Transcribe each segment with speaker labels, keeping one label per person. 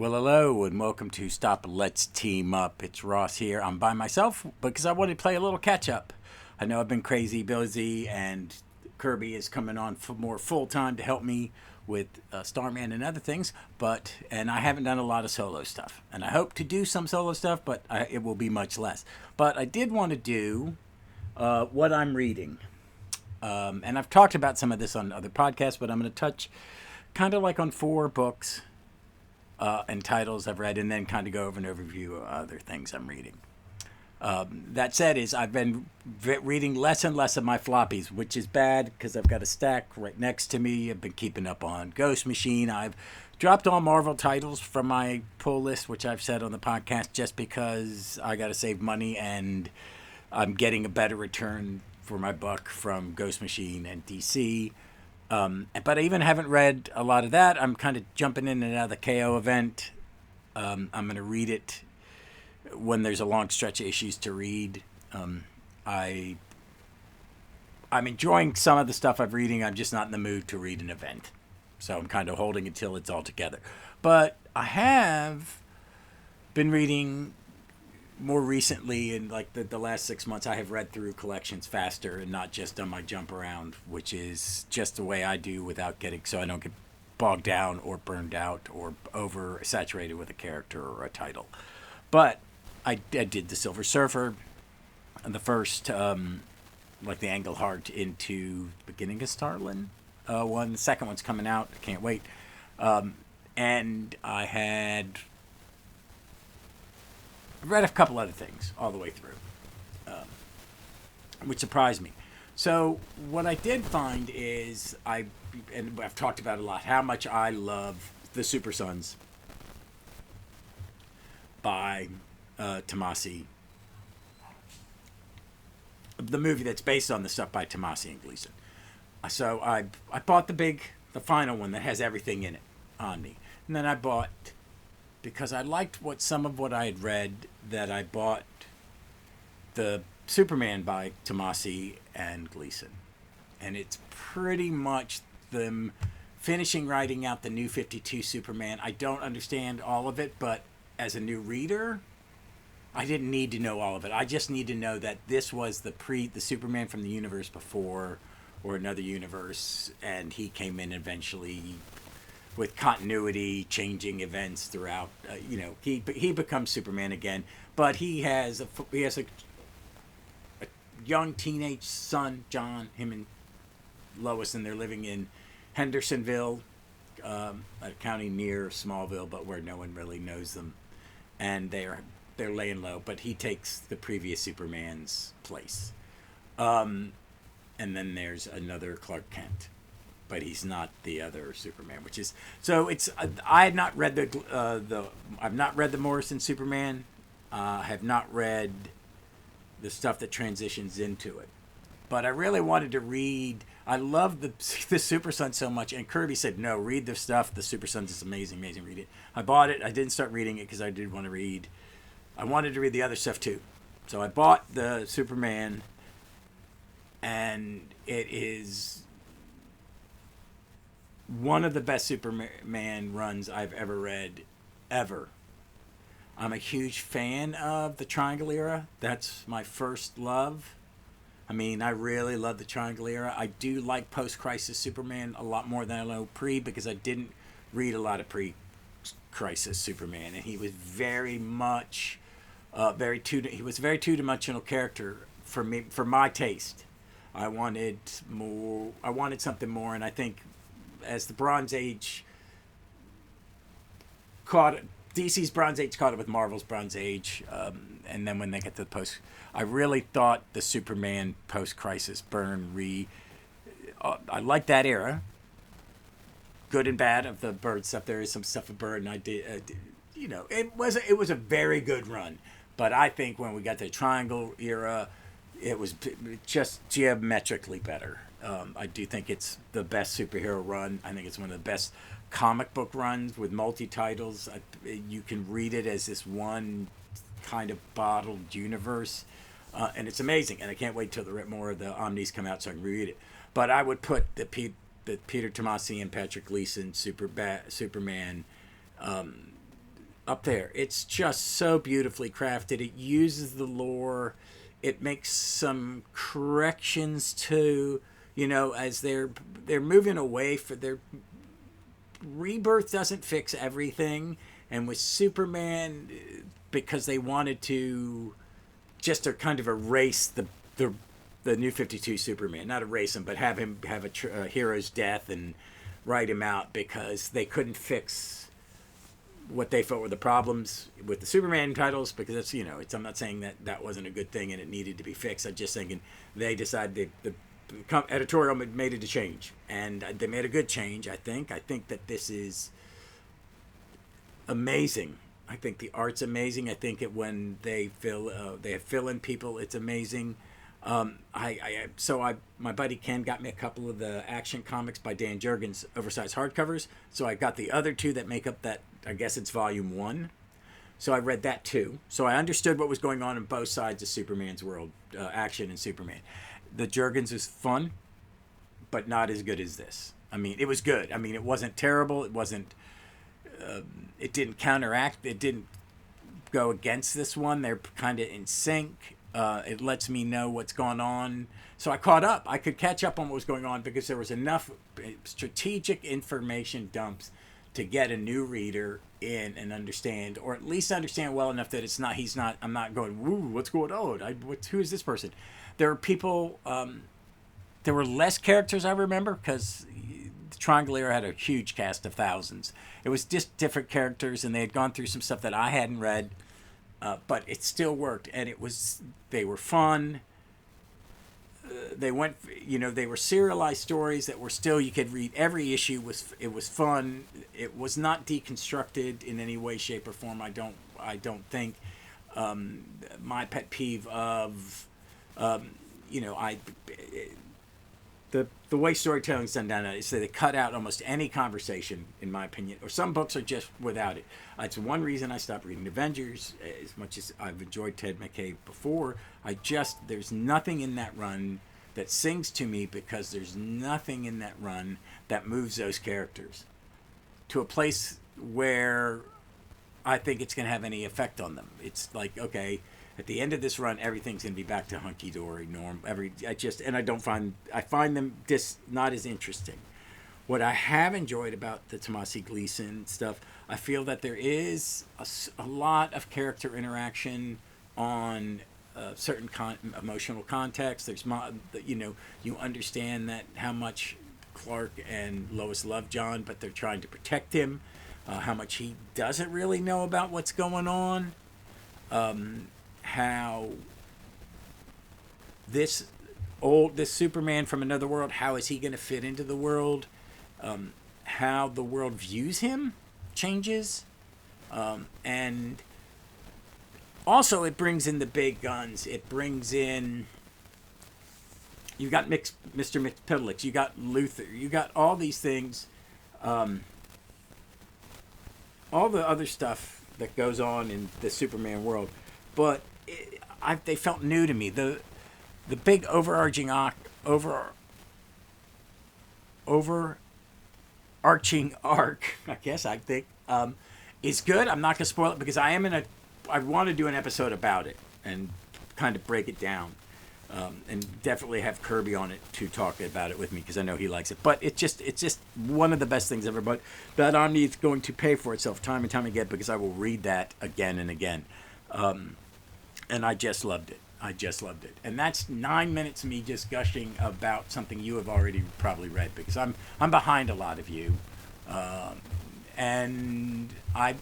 Speaker 1: Well, hello, and welcome to Stop Let's Team Up. It's Ross here. I'm by myself because I wanted to play a little catch up. I know I've been crazy busy, and Kirby is coming on for more full time to help me with Starman and other things. And I haven't done a lot of solo stuff, and I hope to do some solo stuff, but it will be much less. But I did want to do what I'm reading, and I've talked about some of this on other podcasts, but I'm going to touch kind of like on 4 books. And titles I've read, and then kind of go over an overview of other things I'm reading. That said, I've been reading less and less of my floppies, which is bad because I've got a stack right next to me. I've been keeping up on Ghost Machine. I've dropped all Marvel titles from my pull list, which I've said on the podcast, just because I got to save money, and I'm getting a better return for my buck from Ghost Machine and DC. But I even haven't read a lot of that. I'm kind of jumping in and out of the KO event. I'm going to read it when there's a long stretch of issues to read. I'm enjoying some of the stuff I'm reading. I'm just not in the mood to read an event. So I'm kind of holding it till it's all together. But I have been reading more recently, in like the last 6 months, I have read through collections faster and not just on my jump around, which is just the way I do without getting, so I don't get bogged down or burned out or over saturated with a character or a title. But I did the Silver Surfer, and the first, like the Engelhart into Beginning of Starlin one. The second one's coming out. I can't wait. And I had read a couple other things all the way through, which surprised me. So what I did find is I've talked about a lot, how much I love the Super Sons by Tomasi. The movie that's based on the stuff by Tomasi and Gleason. So I bought the final one that has everything in it on me. And then I bought, because I liked some of what I had read, that I bought the Superman by Tomasi and Gleason. And it's pretty much them finishing writing out the New 52 Superman. I don't understand all of it, but as a new reader, I didn't need to know all of it. I just need to know that this was the Superman from the universe before, or another universe, and he came in eventually with continuity, changing events throughout. He becomes Superman again, but he has a young teenage son, John, him and Lois, and they're living in Hendersonville, a county near Smallville, but where no one really knows them, and they're laying low. But he takes the previous Superman's place, and then there's another Clark Kent. But he's not the other Superman, which is so. It's I had not read I've not read the Morrison Superman. I have not read the stuff that transitions into it, but I really wanted to read. I love the Super Sons so much, and Kirby said, "No, read the stuff. The Super Sons is amazing, read it." I bought it. I didn't start reading it because I did want to read. I wanted to read the other stuff too, so I bought the Superman, and it is one of the best Superman runs I've ever read, ever. I'm a huge fan of the Triangle era. That's my first love. I mean, I really love the Triangle era. I do like post-crisis Superman a lot more than I know pre, because I didn't read a lot of pre-crisis Superman, and he was very much he was a very two-dimensional character for me, for my taste. I wanted more. I wanted something more, and I think as the Bronze Age DC's Bronze Age caught up with Marvel's Bronze Age, and then when they get to the post, I really thought the Superman post-crisis I like that era. Good and bad of the Bird stuff. There is some stuff of Bird, and I did, it was a very good run. But I think when we got to the Triangle era, it was just geometrically better. I do think it's the best superhero run. I think it's one of the best comic book runs with multi-titles. You can read it as this one kind of bottled universe, and it's amazing. And I can't wait till more of the Omnis come out so I can read it. But I would put the Peter Tomasi and Patrick Gleason Superman up there. It's just so beautifully crafted. It uses the lore. It makes some corrections to, as they're moving away for their rebirth doesn't fix everything. And with Superman, because they wanted to just to kind of erase the New 52 Superman, not erase him, but have him have a hero's death and write him out, because they couldn't fix what they felt were the problems with the Superman titles, because that's, I'm not saying that wasn't a good thing and it needed to be fixed. I'm just thinking they decided the editorial made it a change, and they made a good change. I think that this is amazing. I think the art's amazing. I think when they fill in people, it's amazing. My buddy Ken got me a couple of the Action Comics by Dan Jurgens oversized hardcovers. So I got the other two that make up that. I guess it's volume 1. So I read that too. So I understood what was going on both sides of Superman's world, Action and Superman. The Jurgens was fun, but not as good as this. I mean, it was good. I mean, it wasn't terrible. It wasn't. It didn't counteract. It didn't go against this one. They're kind of in sync. It lets me know what's going on. So I caught up. I could catch up on what was going on because there was enough strategic information dumps to get a new reader in and understand, or at least understand well enough that I'm not going, woo, what's going on? Who is this person? There are people, there were less characters I remember, because Triangle Era had a huge cast of thousands. It was just different characters, and they had gone through some stuff that I hadn't read, but it still worked, and they were fun. They went, they were serialized stories that were still, you could read every issue. It was fun. It was not deconstructed in any way, shape, or form. I don't think. My pet peeve of, the way storytelling's done down is that they cut out almost any conversation, in my opinion, or some books are just without it. It's one reason I stopped reading Avengers. As much as I've enjoyed Ted McKay before, there's nothing in that run that sings to me, because there's nothing in that run that moves those characters to a place where I think it's going to have any effect on them. It's like, okay, at the end of this run, everything's going to be back to hunky-dory norm. I find them just not as interesting. What I have enjoyed about the Tomasi Gleason stuff, I feel that there is a lot of character interaction on certain emotional context. There's, you understand that how much Clark and Lois love John, but they're trying to protect him. How much he doesn't really know about what's going on. How this Superman from another world, how is he going to fit into the world? How the world views him changes. And also it brings in the big guns. It brings in, you've got Mr. McPiddlix, you got Luther, you got all these things, all the other stuff that goes on in the Superman world. But they felt new to me. The big overarching arc, I guess I think, is good. I'm not going to spoil it, because I want to do an episode about it and kind of break it down, and definitely have Kirby on it to talk about it with me, because I know he likes it. But it's just one of the best things ever. But that Omni is going to pay for itself time and time again, because I will read that again and again. And I just loved it. And that's 9 minutes of me just gushing about something you have already probably read, because I'm behind a lot of you. And I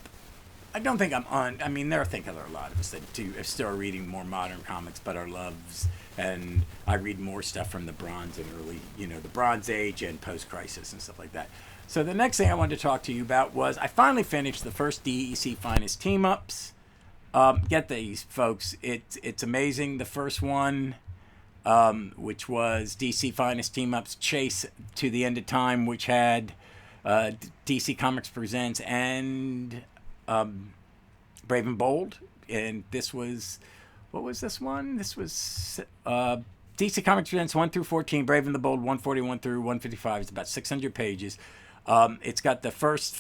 Speaker 1: don't think I'm on. I mean, I think there are a lot of us that still are reading more modern comics, but our loves, and I read more stuff from the Bronze and early, the Bronze Age and post-crisis and stuff like that. So the next thing I wanted to talk to you about was I finally finished the first DEC Finest team-ups. Get these, folks. It's amazing. The first one, which was DC Finest Team-Ups Chase to the End of Time, which had DC Comics Presents and Brave and Bold. And this was, what was this one? This was DC Comics Presents 1 through 14, Brave and the Bold 141 through 155. It's about 600 pages. It's got the first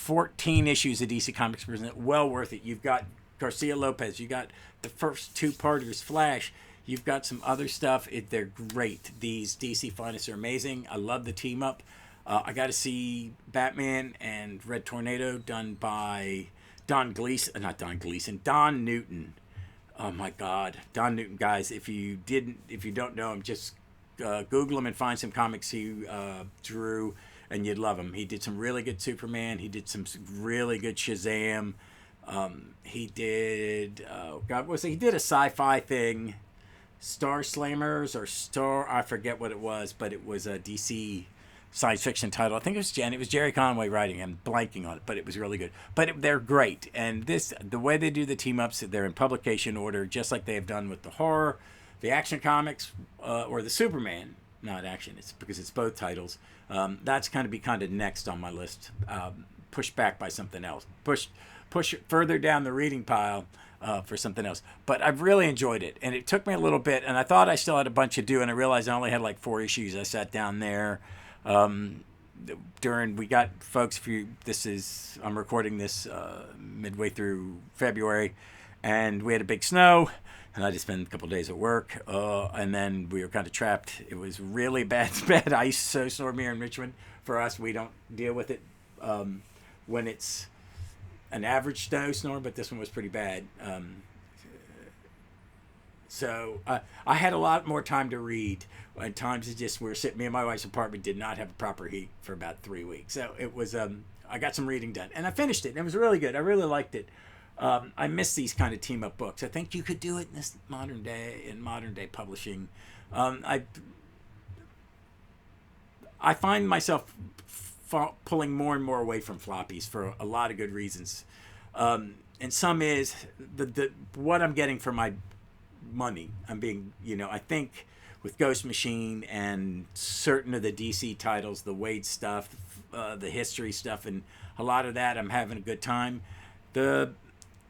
Speaker 1: 14 issues of DC Comics present. Well worth it. You've got Garcia Lopez. You got the first two-parters, Flash. You've got some other stuff. They're great. These DC Finest are amazing. I love the team up. I got to see Batman and Red Tornado done by Don Newton. Oh my God, Don Newton, guys! If you don't know him, just Google him and find some comics he drew, and you'd love him. He did some really good Superman. He did some really good Shazam. He did he did a sci-fi thing, Star Slammers I forget what it was, but it was a DC science fiction title. I think it was Jerry Conway writing. I'm blanking on it, but it was really good. But they're great, and the way they do the team ups, they're in publication order, just like they have done with the horror, the action comics, or the Superman. Not action, it's because it's both titles. That's kind of next on my list. Pushed back by something else. Push it further down the reading pile for something else. But I've really enjoyed it, and it took me a little bit, and I thought I still had a bunch to do, and I realized I only had like 4 issues. I sat down there. We got folks, I'm recording this midway through February, and we had a big snow, and I just spent a couple of days at work, and then we were kind of trapped. It was really bad ice snowstorm here in Richmond. For us, we don't deal with it when it's an average snowstorm, but this one was pretty bad. So I had a lot more time to read. At times me and my wife's apartment did not have proper heat for about 3 weeks. So it was, I got some reading done, and I finished it. And it was really good. I really liked it. I miss these kind of team up books. I think you could do it in this modern day publishing. I find myself pulling more and more away from floppies for a lot of good reasons. And some is what I'm getting for my money. I think with Ghost Machine and certain of the DC titles, the Wade stuff, the history stuff, and a lot of that, I'm having a good time. The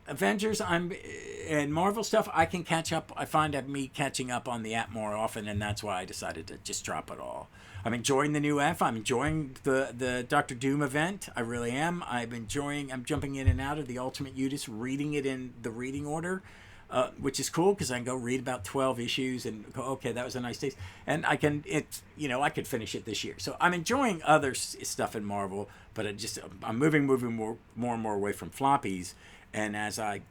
Speaker 1: Avengers and Marvel stuff, I can catch up. I find me catching up on the app more often, and that's why I decided to just drop it all. I'm enjoying the new F. I'm enjoying the Doctor Doom event. I really am. I'm jumping in and out of the Ultimate Udis, reading it in the reading order. Which is cool because I can go read about 12 issues and go, okay, that was a nice day. And I could finish it this year. So I'm enjoying other stuff in Marvel, but I'm moving more and more away from floppies. And as I've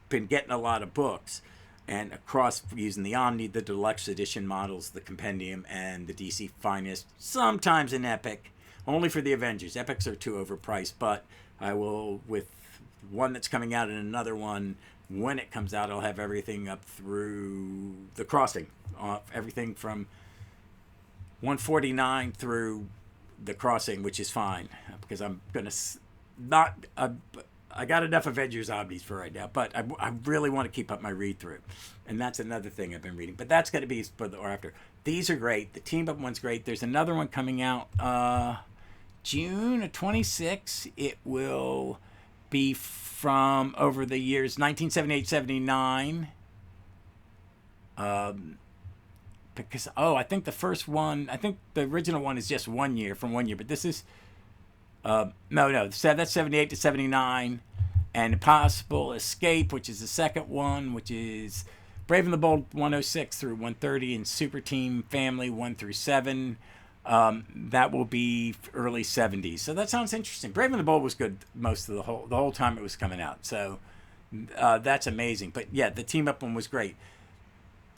Speaker 1: been getting a lot of books and across using the Omni, the deluxe edition models, the compendium, and the DC Finest, sometimes an Epic, only for the Avengers. Epics are too overpriced, but I will, with one that's coming out and another one, when it comes out, I'll have everything up through the Crossing, everything from 149 through the Crossing, which is fine because I'm gonna I got enough Avengers Omnis for right now, but I really want to keep up my read through, and that's another thing I've been reading. But that's going to be for the or after. These are great. The team up one's great. There's another one coming out June of 26. It will be from over the years 1978-79. Because I think the first one, I think the original one is just 1 year from 1 year, but this is no, so that's 78 to 79, and Impossible Escape, which is the second one, which is Brave and the Bold 106 through 130, and Super Team Family 1 through 7. That will be early 70s. So that sounds interesting. Brave and the Bold was good most of the whole time it was coming out. So that's amazing. But yeah, the team up one was great.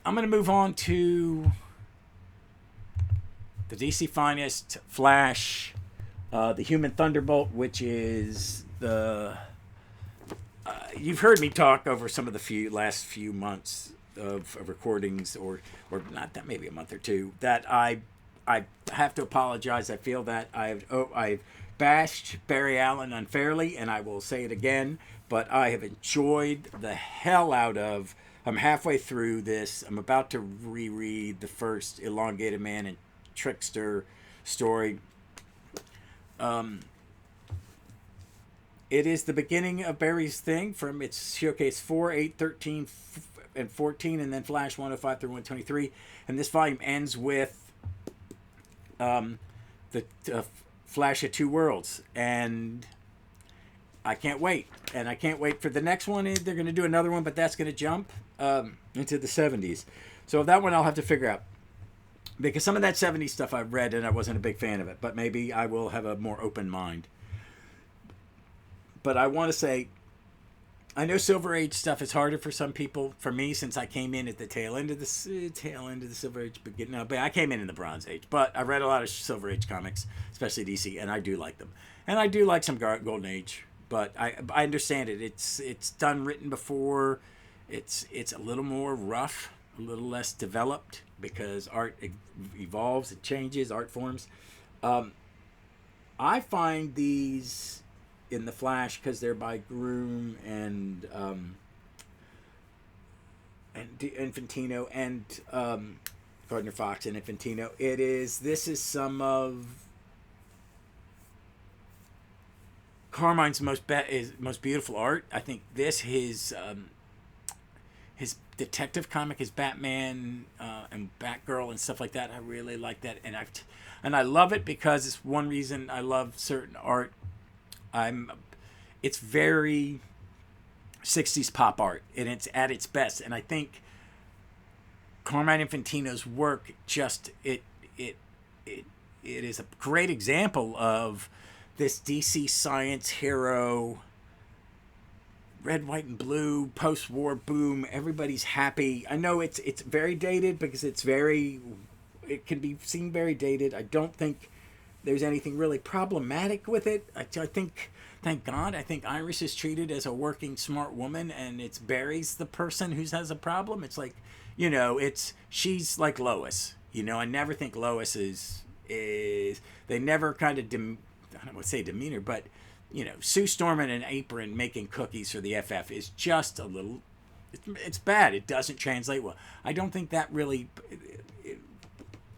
Speaker 1: I'm going to move on to the DC Finest, Flash, the Human Thunderbolt, which is you've heard me talk over some of the last few months of recordings, or not that, maybe a month or two, that I have to apologize. I feel that I've bashed Barry Allen unfairly, and I will say it again, but I have enjoyed the hell out of. I'm halfway through this. I'm about to reread the first Elongated Man and Trickster story. It is the beginning of Barry's thing from its showcase 4, 8, 13, and 14, and then Flash 105 through 123. And this volume ends with the Flash of Two Worlds, and I can't wait. And I can't wait for the next one. They're going to do another one, but that's going to jump into the 70s. So that one I'll have to figure out. Because some of that 70s stuff I've read and I wasn't a big fan of it. But maybe I will have a more open mind. But I want to say, I know Silver Age stuff is harder for some people. For me, since I came in at the tail end of the Silver Age beginning. No, but I came in the Bronze Age. But I read a lot of Silver Age comics, especially DC, and I do like them. And I do like some Golden Age. But I understand it. It's done written before. It's a little more rough, a little less developed because art evolves, it changes, art forms. I find these in the Flash because they're by Groom and Infantino and Gardner Fox and Infantino. This is some of Carmine's most beautiful art. I think his detective comic, his Batman and Batgirl and stuff like that. I really like that, and I love it because it's one reason I love certain art. It's very 60s pop art, and it's at its best. And I think Carmine Infantino's work it is a great example of this DC science hero, red, white, and blue, post-war boom. Everybody's happy. I know it's very dated because it can be seen very dated. I don't think there's anything really problematic with it. I think, thank God, I think Iris is treated as a working, smart woman, and it's Barry's the person who has a problem. It's like, she's like Lois. I never think Lois is they never kind of, I don't want to say demeanor, but, Sue Storm in an apron making cookies for the FF is just a little, it's bad. It doesn't translate well. I don't think that really,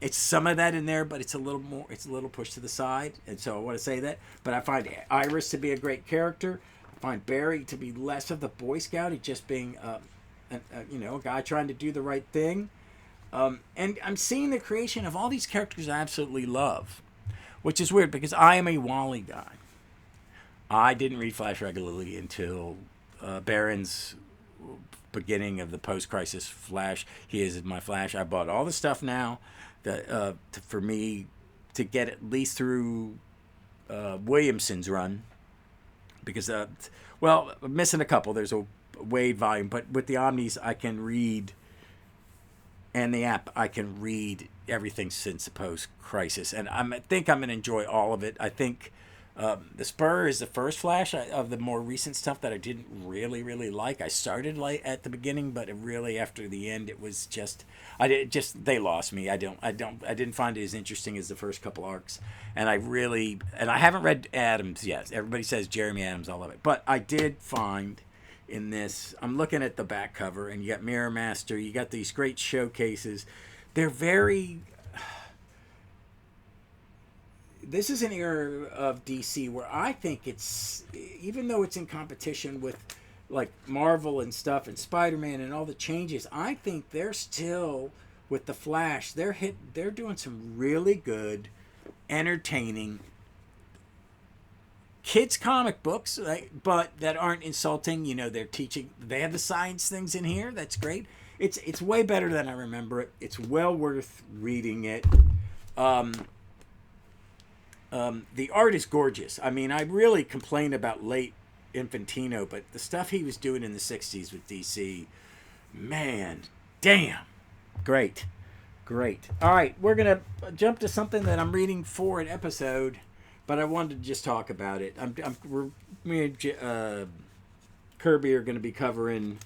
Speaker 1: it's some of that in there, but it's a little pushed to the side. And so I want to say that. But I find Iris to be a great character. I find Barry to be less of the Boy Scout. He's just being, a guy trying to do the right thing. And I'm seeing the creation of all these characters I absolutely love, which is weird because I am a Wally guy. I didn't read Flash regularly until Barron's beginning of the post-crisis Flash. He is my Flash. I bought all the stuff now that for me to get at least through Williamson's run because, I'm missing a couple. There's a Wade volume, but with the Omnis I can read, and the app I can read everything since the post-crisis, and I think I'm going to enjoy all of it. I think the Spur is the first Flash of the more recent stuff that I didn't really, really like. I started at the beginning, but really after the end, it was they lost me. I didn't find it as interesting as the first couple arcs, and I haven't read Adams yet. Everybody says Jeremy Adams, I love it, but I did find in this, I'm looking at the back cover, and you got Mirror Master, you got these great showcases. They're very. This is an era of DC where I think it's, even though it's in competition with like Marvel and stuff and Spider-Man and all the changes, I think they're still, with the Flash, they're doing some really good, entertaining kids comic books, but that aren't insulting. They're teaching, they have the science things in here. That's great. It's way better than I remember it. It's well worth reading it. The art is gorgeous. I mean, I really complain about late Infantino, but the stuff he was doing in the 60s with DC, man, damn. Great. All right, we're going to jump to something that I'm reading for an episode, but I wanted to just talk about it. Me and Kirby are going to be covering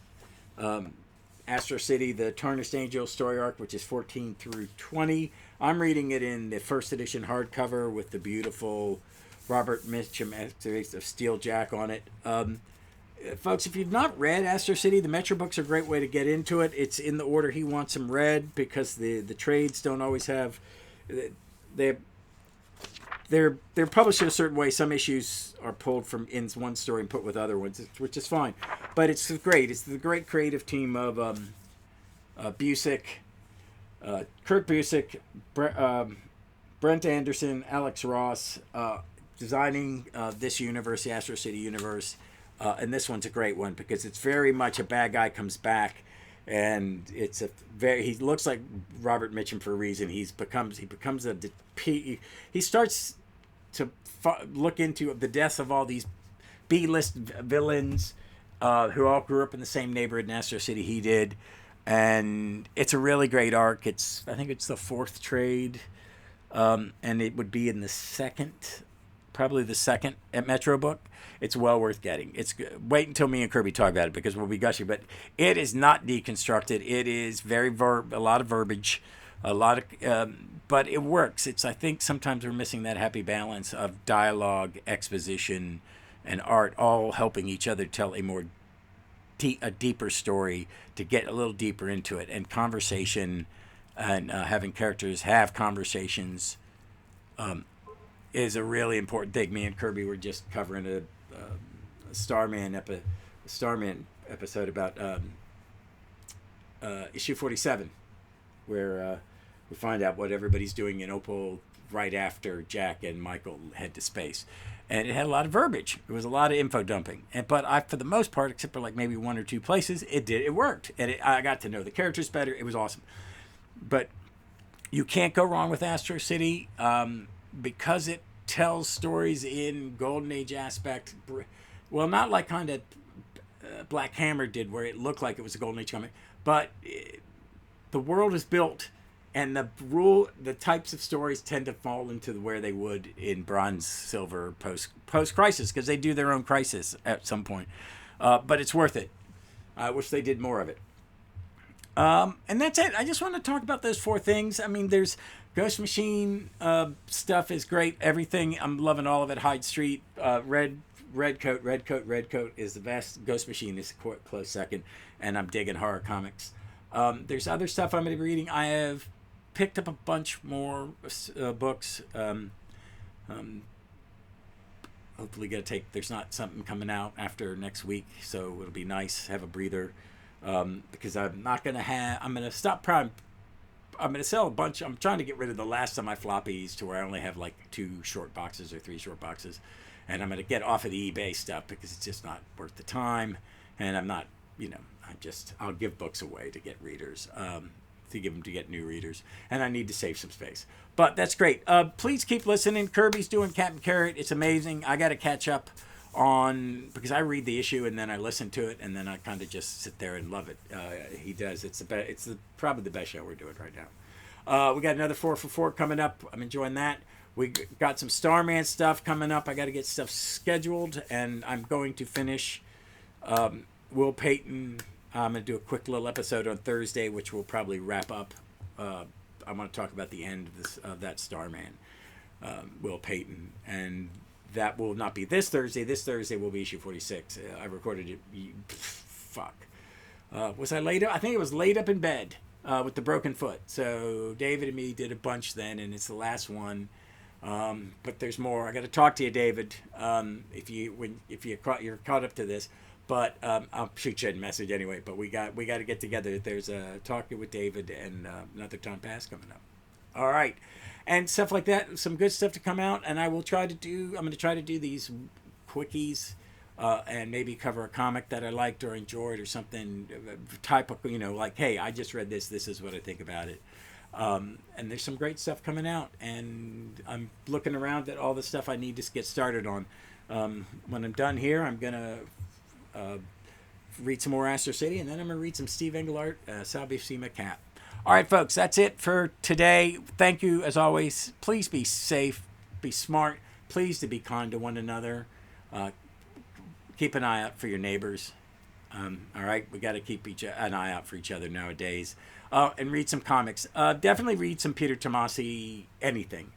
Speaker 1: Astro City, the Tarnished Angel story arc, which is 14 through 20. I'm reading it in the first edition hardcover with the beautiful Robert Mitchum of Steel Jack on it. Folks, if you've not read Astro City, the Metro books are a great way to get into it. It's in the order he wants them read because the trades don't always have... They're published in a certain way. Some issues are pulled from in one story and put with other ones, which is fine. But it's great. It's the great creative team of Busick, Kurt Busick, Brent Anderson, Alex Ross, designing this universe, the Astro City universe. And this one's a great one because it's very much a bad guy comes back, and it's a very, he looks like Robert Mitchum for a reason. He becomes he starts to look into the deaths of all these B-list villains who all grew up in the same neighborhood in Astro City he did. And it's a really great arc. I think it's the 4th trade, and it would be in the probably the second at Metro book. It's well worth getting. It's wait until me and Kirby talk about it because we'll be gushing. But it is not deconstructed. It is very a lot of verbiage, a lot of, but it works. I think sometimes we're missing that happy balance of dialogue, exposition, and art all helping each other tell a deeper story, to get a little deeper into it, and conversation and having characters have conversations is a really important thing. Me and Kirby were just covering a Starman episode about issue 47, where we find out what everybody's doing in Opal right after Jack and Michael head to space. And it had a lot of verbiage. It was a lot of info dumping. But for the most part, except for like maybe 1 or 2 places, it worked. And I got to know the characters better. It was awesome. But you can't go wrong with Astro City because it tells stories in Golden Age aspect. Well, not like kind of Black Hammer did, where it looked like it was a Golden Age comic. But the world is built, and the types of stories tend to fall into where they would in Bronze, Silver, post Crisis, because they do their own Crisis at some point. But it's worth it. I wish they did more of it. And that's it. I just want to talk about those 4 things. I mean, there's Ghost Machine stuff is great. Everything, I'm loving all of it. Hyde Street, Red Coat is the best. Ghost Machine is a close second, and I'm digging horror comics. There's other stuff I'm going to be reading. I have picked up a bunch more books. Hopefully there's not something coming out after next week, so it'll be nice to have a breather. Because I'm going to stop I'm going to sell a bunch. I'm trying to get rid of the last of my floppies to where I only have like 2 short boxes or 3 short boxes. And I'm going to get off of the eBay stuff because it's just not worth the time. And I'm not, I'll give books away to get readers, to get new readers. And I need to save some space. But that's great. Please keep listening. Kirby's doing Captain Carrot. It's amazing. I got to catch up because I read the issue and then I listen to it and then I kind of just sit there and love it. He does. It's probably the best show we're doing right now. We got another 4 for 4 coming up. I'm enjoying that. We got some Starman stuff coming up. I got to get stuff scheduled, and I'm going to finish Will Payton. I'm going to do a quick little episode on Thursday, which will probably wrap up. I want to talk about the end of that Starman, Will Payton, and that will not be this Thursday. This Thursday will be issue 46. I recorded it. Was I laid up? I think it was laid up in bed with the broken foot. So David and me did a bunch then, and it's the last one. But there's more. I got to talk to you, David. If you're caught up to this, but I'll shoot you a message anyway. But we got to get together. There's a talking with David and another Tom Pass coming up. All right, and stuff like that. Some good stuff to come out, and I'm going to try to do these quickies. And maybe cover a comic that I liked or enjoyed or something type of, like, hey, I just read this. This is what I think about it. And there's some great stuff coming out. And I'm looking around at all the stuff I need to get started on. When I'm done here, I'm going to read some more Astro City. And then I'm going to read some Steve Englehart, Salvi Sima Cap. All right, folks, that's it for today. Thank you, as always. Please be safe. Be smart. Please to be kind to one another. Keep an eye out for your neighbors. All right, we got to keep an eye out for each other nowadays. And read some comics. Definitely read some Peter Tomasi, anything.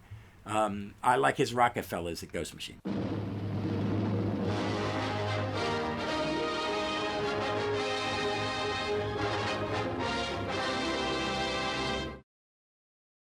Speaker 1: I like his Rockefellers at Ghost Machine.